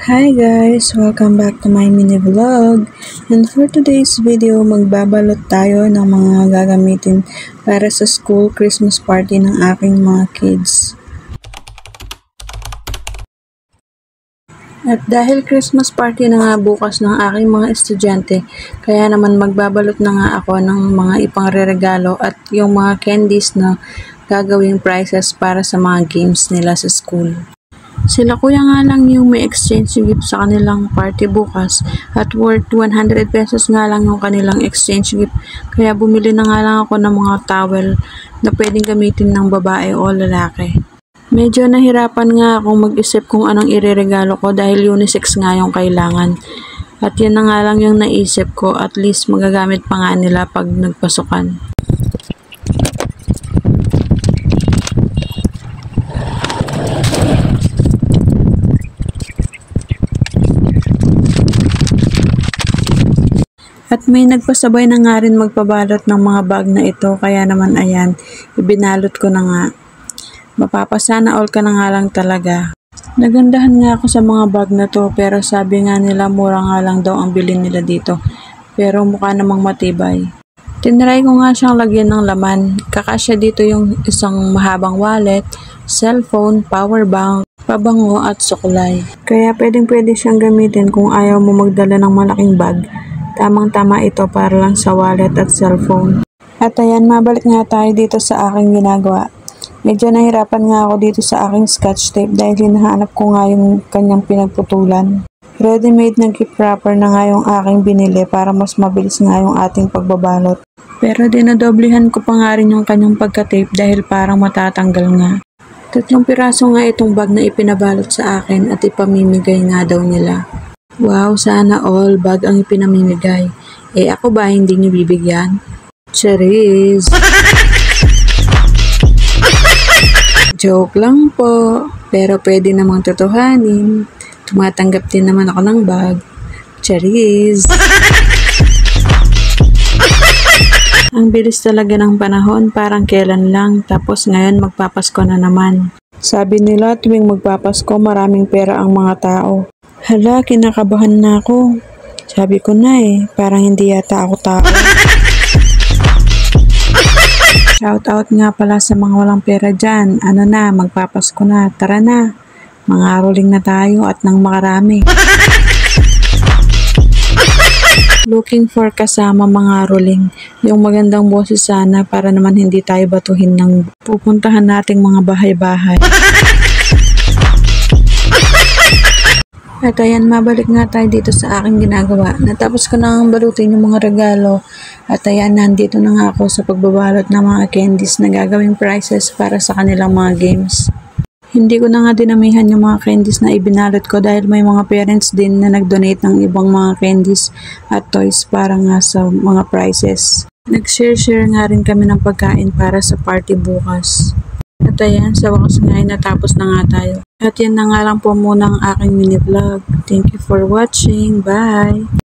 Hi guys! Welcome back to my mini vlog. And for today's video, magbabalot tayo ng mga gagamitin para sa school Christmas party ng aking mga kids. At dahil Christmas party na nga bukas ng aking mga estudyante, kaya naman magbabalot na nga ako ng mga ipangreregalo at yung mga candies na gagawing prizes para sa mga games nila sa school. Sila kuya nga lang yung may exchange gift sa kanilang party bukas at worth 100 pesos nga lang yung kanilang exchange gift. Kaya bumili na nga lang ako ng mga towel na pwedeng gamitin ng babae o lalaki. Medyo nahirapan nga akong mag-isip kung anong ireregalo ko dahil unisex nga yung kailangan. At yan na nga lang yung naisip ko, at least magagamit pa nga nila pag nagpasukan. At may nagpasabay na nga rin magpabalot ng mga bag na ito, kaya naman ayan, ibinalot ko na nga. Mapapasana all ka na nga lang talaga. Nagandahan nga ako sa mga bag na to, pero sabi nga nila mura nga lang daw ang bilhin nila dito. Pero mukha namang matibay. Tinry ko nga siyang lagyan ng laman. Kakasya dito yung isang mahabang wallet, cellphone, power bank, pabango at suklay. Kaya pwedeng-pwede siyang gamitin kung ayaw mo magdala ng malaking bag. Tamang-tama ito para lang sa wallet at cellphone. At ayan, mabalik nga tayo dito sa aking ginagawa. Medyo nahirapan nga ako dito sa aking scotch tape dahil hinahanap ko nga yung kanyang pinagputulan. Ready-made na gift wrapper na nga yung aking binili para mas mabilis nga yung ating pagbabalot. Pero dinadoblihan ko pa nga rin yung kanyang pagka-tape dahil parang matatanggal nga. 3 piraso nga itong bag na ipinabalot sa akin at ipamimigay nga daw nila. Wow, sana all bag ang ipinamimigay. Eh ako ba hindi niyo bibigyan? Charis! Joke lang po, pero pwede namang totohanin. Tumatanggap din naman ako ng bag. Charis! Ang bilis talaga ng panahon, parang kailan lang, tapos ngayon magpapasko na naman. Sabi nila tuwing magpapasko maraming pera ang mga tao. Hala, kinakabahan na ako. Sabi ko na parang hindi yata ako tao. Shout out nga pala sa mga walang pera dyan. Ano na, magpapasko na. Tara na. Mga rolling na tayo at nang makarami. Looking for kasama mga rolling. Yung magandang boses sana para naman hindi tayo batuhin ng pupuntahan nating mga bahay-bahay. At ayan, mabalik nga tayo dito sa aking ginagawa. Natapos ko na ang balutin yung mga regalo. At ayan, nandito na nga ako sa pagbabalot ng mga candies na gagawing prizes para sa kanilang mga games. Hindi ko na nga dinamihan yung mga candies na ibinalot ko dahil may mga parents din na nag-donate ng ibang mga candies at toys para nga sa mga prizes. Nag-share nga rin kami ng pagkain para sa party bukas. At ayan, sa wakas nga ay natapos na nga tayo. At yan na nga lang po muna ang aking mini vlog. Thank you for watching. Bye!